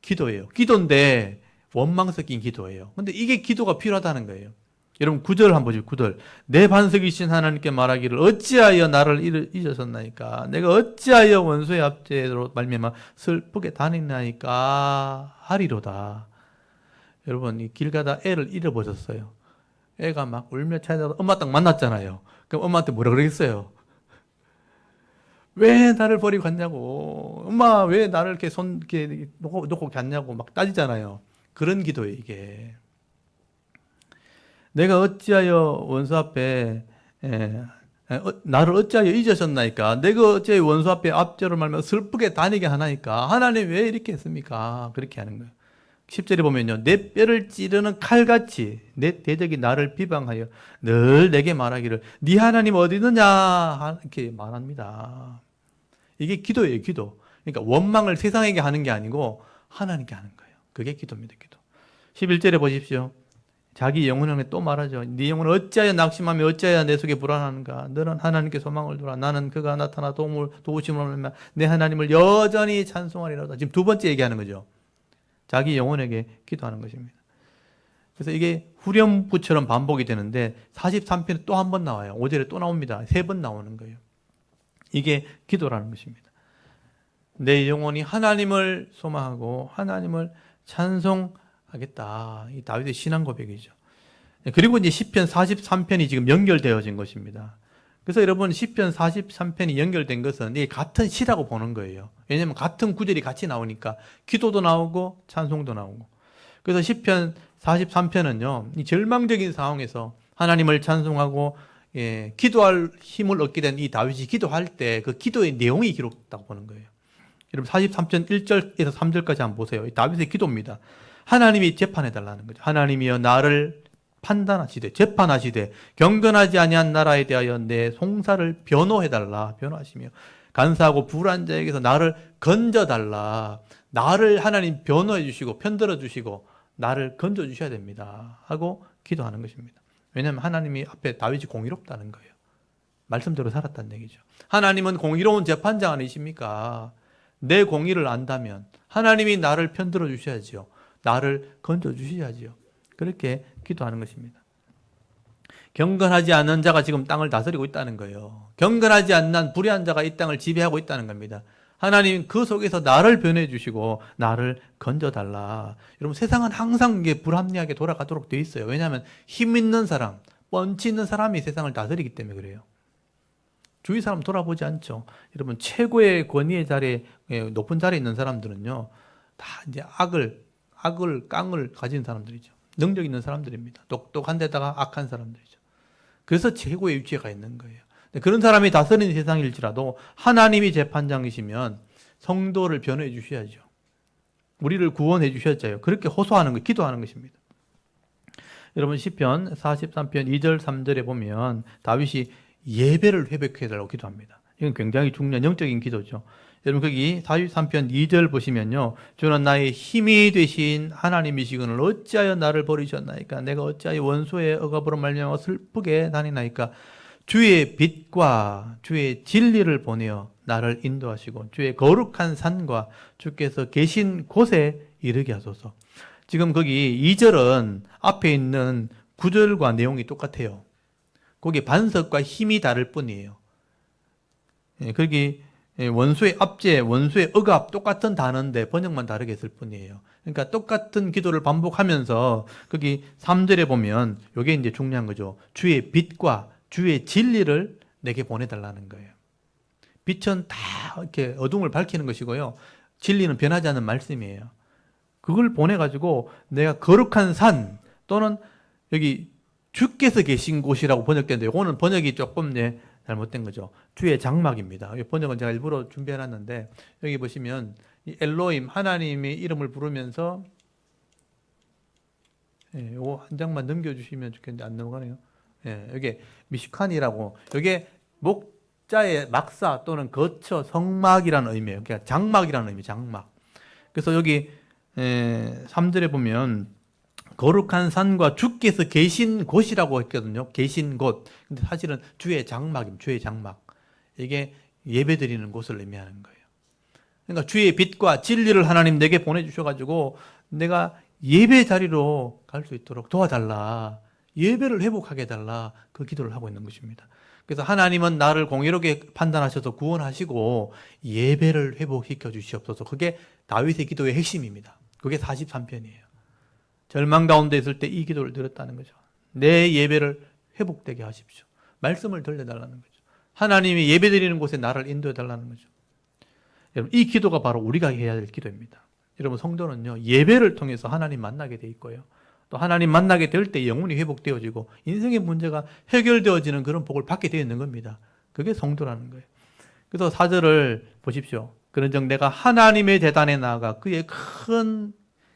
S1: 기도예요. 기도인데 원망 섞인 기도예요. 근데 이게 기도가 필요하다는 거예요. 여러분 9절 한번 보시죠. 9절. 내 반석이신 하나님께 말하기를 어찌하여 나를 잊으셨나이까? 내가 어찌하여 원수의 압제로 말미암아 슬프게 다니나이까 하리로다. 여러분 이 길 가다 애를 잃어버렸어요. 애가 막 울며 찾아서 엄마 딱 만났잖아요. 그럼 엄마한테 뭐라 그러겠어요? 왜 나를 버리고 갔냐고. 엄마 왜 나를 이렇게 이렇게 놓고 갔냐고 막 따지잖아요. 그런 기도예요 이게. 내가 어찌하여 원수 앞에 나를 어찌하여 잊으셨나이까? 내가 어찌하여 원수 앞에 압제로 말면 슬프게 다니게 하나이까? 하나님 왜 이렇게 했습니까? 그렇게 하는 거예요. 10절에 보면요. 내 뼈를 찌르는 칼같이 내 대적이 나를 비방하여 늘 내게 말하기를 네 하나님 어디 있느냐 이렇게 말합니다. 이게 기도예요. 기도. 그러니까 원망을 세상에게 하는 게 아니고 하나님께 하는 거예요. 그게 기도입니다. 기도. 11절에 보십시오. 자기 영혼에게 또 말하죠. 네 영혼을 어찌하여 낙심하며 어찌하여 내 속에 불안하는가? 너는 하나님께 소망을 두라. 나는 그가 나타나 도우심을 하면 내 하나님을 여전히 찬송하리로다. 지금 두 번째 얘기하는 거죠. 자기 영혼에게 기도하는 것입니다. 그래서 이게 후렴구처럼 반복이 되는데 43편에 또 한 번 나와요. 5절에 또 나옵니다. 3번 나오는 거예요. 이게 기도라는 것입니다. 내 영혼이 하나님을 소망하고 하나님을 찬송하겠다. 이 다윗의 신앙 고백이죠. 그리고 이제 시편 43편이 지금 연결되어진 것입니다. 그래서 여러분 시편 43편이 연결된 것은 이 같은 시라고 보는 거예요. 왜냐하면 같은 구절이 같이 나오니까 기도도 나오고 찬송도 나오고. 그래서 시편 43편은요. 이 절망적인 상황에서 하나님을 찬송하고 기도할 힘을 얻게 된 이 다윗이 기도할 때 그 기도의 내용이 기록됐다고 보는 거예요. 여러분 43편 1절에서 3절까지 한번 보세요. 다윗의 기도입니다. 하나님이 재판해달라는 거죠. 하나님이여 나를 판단하시되 재판하시되 경건하지 아니한 나라에 대하여 내 송사를 변호해달라. 변호하시며 간사하고 불의한 자에게서 나를 건져달라. 나를 하나님 변호해 주시고 편들어 주시고 나를 건져 주셔야 됩니다. 하고 기도하는 것입니다. 왜냐하면 하나님이 앞에 다윗이 공의롭다는 거예요. 말씀대로 살았다는 얘기죠. 하나님은 공의로운 재판장 아니십니까? 내 공의를 안다면 하나님이 나를 편들어 주셔야죠. 나를 건져 주셔야죠. 그렇게 기도하는 것입니다. 경건하지 않은 자가 지금 땅을 다스리고 있다는 거예요. 경건하지 않는 불의한 자가 이 땅을 지배하고 있다는 겁니다. 하나님 그 속에서 나를 변해 주시고 나를 건져달라. 여러분 세상은 항상 이게 불합리하게 돌아가도록 돼 있어요. 왜냐하면 힘 있는 사람, 펀치 있는 사람이 세상을 다스리기 때문에 그래요. 주위 사람 돌아보지 않죠. 여러분 최고의 권위의 자리에 높은 자리에 있는 사람들은요, 다 이제 깡을 가진 사람들이죠. 능력 있는 사람들입니다. 똑똑한 데다가 악한 사람들이죠. 그래서 최고의 위치에 가 있는 거예요. 그런 사람이 다스리는 세상일지라도 하나님이 재판장이시면 성도를 변호해 주셔야죠. 우리를 구원해 주셔야죠. 그렇게 호소하는 거, 기도하는 것입니다. 여러분 시편 43편 2절 3절에 보면 다윗이 예배를 회복해 달라고 기도합니다. 이건 굉장히 중요한 영적인 기도죠. 여러분 거기 43편 2절 보시면요. 주는 나의 힘이 되신 하나님이시거늘 어찌하여 나를 버리셨나이까? 내가 어찌하여 원수의 억압으로 말미암아 슬프게 다니나이까? 주의 빛과 주의 진리를 보내어 나를 인도하시고 주의 거룩한 산과 주께서 계신 곳에 이르게 하소서. 지금 거기 2절은 앞에 있는 9절과 내용이 똑같아요. 거기 반석과 힘이 다를 뿐이에요. 거기 원수의 압제, 원수의 억압 똑같은 단어인데 번역만 다르게 했을 뿐이에요. 그러니까 똑같은 기도를 반복하면서 거기 3절에 보면 이게 이제 중요한 거죠. 주의 빛과 주의 진리를 내게 보내달라는 거예요. 빛은 다 이렇게 어둠을 밝히는 것이고요. 진리는 변하지 않는 말씀이에요. 그걸 보내가지고 내가 거룩한 산 또는 여기 주께서 계신 곳이라고 번역되는데 이거는 번역이 조금 잘못된 거죠. 주의 장막입니다. 이 번역은 제가 일부러 준비해놨는데 여기 보시면 이 엘로임 하나님의 이름을 부르면서 이거 한 장만 넘겨주시면 좋겠는데 안 넘어가네요. 여기 미시칸이라고 이게 목자 막자의 막사 또는 거처, 성막이라는 의미예요. 그러니까 장막이라는 의미, 장막. 그래서 여기 3절에 보면 거룩한 산과 주께서 계신 곳이라고 했거든요. 계신 곳. 근데 사실은 주의 장막입니다. 주의 장막. 이게 예배드리는 곳을 의미하는 거예요. 그러니까 주의 빛과 진리를 하나님 내게 보내주셔가지고 내가 예배 자리로 갈 수 있도록 도와달라. 예배를 회복하게 해달라. 그 기도를 하고 있는 것입니다. 그래서 하나님은 나를 공의롭게 판단하셔서 구원하시고 예배를 회복시켜 주시옵소서. 그게 다윗의 기도의 핵심입니다. 그게 43편이에요. 절망 가운데 있을 때 이 기도를 드렸다는 거죠. 내 예배를 회복되게 하십시오. 말씀을 들려달라는 거죠. 하나님이 예배드리는 곳에 나를 인도해달라는 거죠. 여러분, 이 기도가 바로 우리가 해야 될 기도입니다. 여러분, 성도는요, 예배를 통해서 하나님 만나게 돼 있고요. 또 하나님 만나게 될 때 영혼이 회복되어지고 인생의 문제가 해결되어지는 그런 복을 받게 되어 있는 겁니다. 그게 성도라는 거예요. 그래서 4절을 보십시오. 그런즉 내가 하나님의 제단에 나아가 그의 큰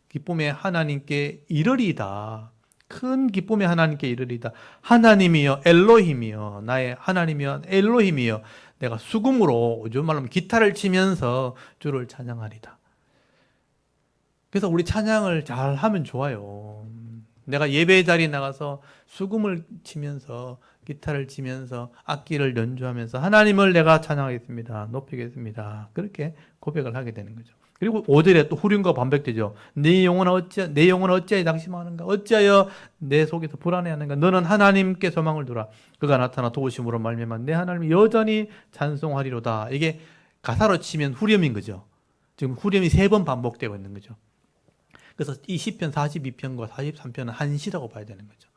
S1: 기쁨에 하나님께 이르리이다. 큰 기쁨에 하나님께 이르리이다. 하나님이여 엘로힘이여 나의 하나님이여 엘로힘이여 내가 수금으로 요즘 말로 기타를 치면서 주를 찬양하리다. 그래서 우리 찬양을 잘 하면 좋아요. 내가 예배 자리에 나가서 수금을 치면서 기타를 치면서 악기를 연주하면서 하나님을 내가 찬양하겠습니다. 높이겠습니다. 그렇게 고백을 하게 되는 거죠. 그리고 5절에 또 후륜과 반백되죠. 내 영혼은 어찌하여 낙심하는가? 어찌하여 내 속에서 불안해하는가? 너는 하나님께 소망을 두라. 그가 나타나 도우심으로 말미암아 내 하나님을 여전히 찬송하리로다. 이게 가사로 치면 후렴인 거죠. 지금 후렴이 3번 반복되고 있는 거죠. 그래서 이 시편 42편과 43편은 한시라고 봐야 되는 거죠.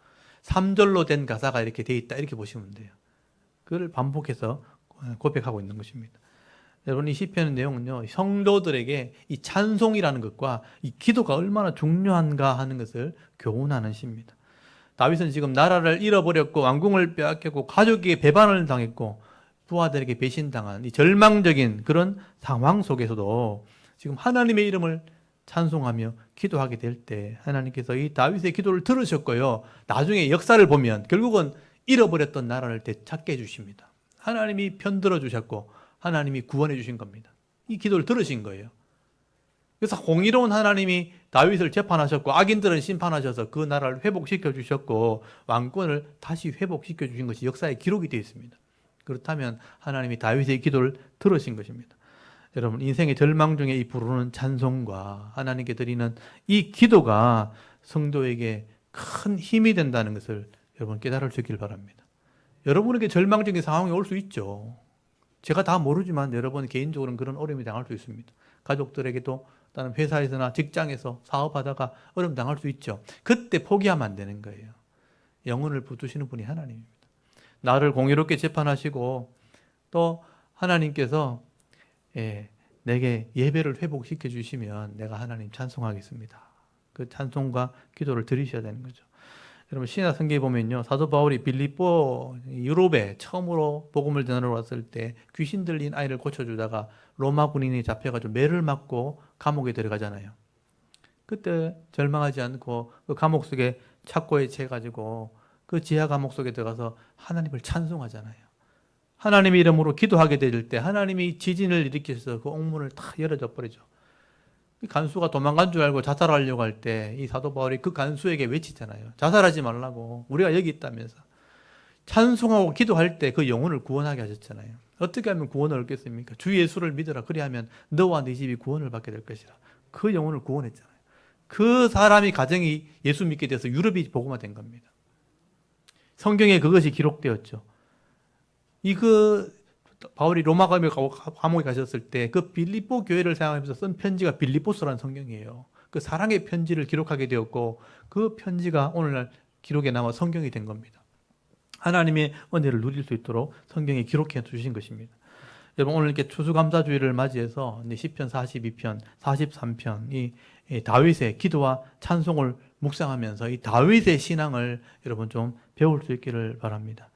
S1: 3절로 된 가사가 이렇게 돼 있다. 이렇게 보시면 돼요. 그걸 반복해서 고백하고 있는 것입니다. 여러분, 이 시편의 내용은요, 성도들에게 이 찬송이라는 것과 이 기도가 얼마나 중요한가 하는 것을 교훈하는 시입니다. 다윗은 지금 나라를 잃어버렸고 왕궁을 빼앗겼고 가족에게 배반을 당했고 부하들에게 배신당한 이 절망적인 그런 상황 속에서도 지금 하나님의 이름을 찬송하며 기도하게 될 때 하나님께서 이 다윗의 기도를 들으셨고요. 나중에 역사를 보면 결국은 잃어버렸던 나라를 되찾게 해주십니다. 하나님이 편들어 주셨고 하나님이 구원해 주신 겁니다. 이 기도를 들으신 거예요. 그래서 공의로운 하나님이 다윗을 재판하셨고 악인들은 심판하셔서 그 나라를 회복시켜 주셨고 왕권을 다시 회복시켜 주신 것이 역사에 기록이 되어 있습니다. 그렇다면 하나님이 다윗의 기도를 들으신 것입니다. 여러분, 인생의 절망 중에 이 부르는 찬송과 하나님께 드리는 이 기도가 성도에게 큰 힘이 된다는 것을 여러분 깨달을 수 있길 바랍니다. 여러분에게 절망적인 상황이 올 수 있죠. 제가 다 모르지만 여러분 개인적으로는 그런 어려움이 당할 수 있습니다. 가족들에게도 다른 회사에서나 직장에서 사업하다가 어려움 당할 수 있죠. 그때 포기하면 안 되는 거예요. 영혼을 붙드시는 분이 하나님입니다. 나를 공의롭게 재판하시고 또 하나님께서 내게 예배를 회복시켜 주시면 내가 하나님 찬송하겠습니다. 그 찬송과 기도를 드리셔야 되는 거죠. 여러분, 신약 성경에 보면요, 사도 바울이 빌립보 유럽에 처음으로 복음을 전하러 왔을 때 귀신 들린 아이를 고쳐주다가 로마 군인이 잡혀가지고 매를 맞고 감옥에 들어가잖아요. 그때 절망하지 않고 그 감옥 속에 착고에 채가지고 그 지하 감옥 속에 들어가서 하나님을 찬송하잖아요. 하나님의 이름으로 기도하게 될 때 하나님이 지진을 일으키셔서 그 옥문을 다 열어줘 버리죠. 간수가 도망간 줄 알고 자살하려고 할 때 이 사도 바울이 그 간수에게 외치잖아요. 자살하지 말라고. 우리가 여기 있다면서. 찬송하고 기도할 때 그 영혼을 구원하게 하셨잖아요. 어떻게 하면 구원을 얻겠습니까? 주 예수를 믿으라. 그리하면 너와 네 집이 구원을 받게 될 것이라. 그 영혼을 구원했잖아요. 그 사람이 가정이 예수 믿게 돼서 유럽이 복음화된 겁니다. 성경에 그것이 기록되었죠. 바울이 로마 감옥에 가셨을 때 그 빌립보 교회를 생각하면서 쓴 편지가 빌립보서라는 성경이에요. 그 사랑의 편지를 기록하게 되었고 그 편지가 오늘날 기록에 남아 성경이 된 겁니다. 하나님의 은혜를 누릴 수 있도록 성경에 기록해 주신 것입니다. 여러분, 오늘 이렇게 추수감사주일을 맞이해서 시편 42편, 43편 이 다윗의 기도와 찬송을 묵상하면서 이 다윗의 신앙을 여러분 좀 배울 수 있기를 바랍니다.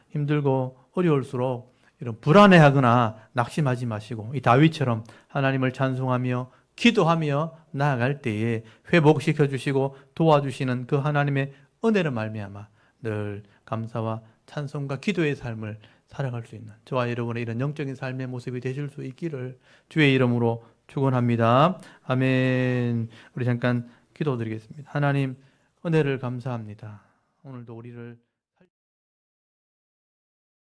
S1: 힘들고 어려울수록 이런 불안해하거나 낙심하지 마시고 이 다윗처럼 하나님을 찬송하며 기도하며 나아갈 때에 회복시켜 주시고 도와주시는 그 하나님의 은혜를 말미암아 늘 감사와 찬송과 기도의 삶을 살아갈 수 있는 저와 여러분의 이런 영적인 삶의 모습이 되실 수 있기를 주의 이름으로 축원합니다. 아멘. 우리 잠깐 기도드리겠습니다. 하나님 은혜를 감사합니다. 오늘도 우리를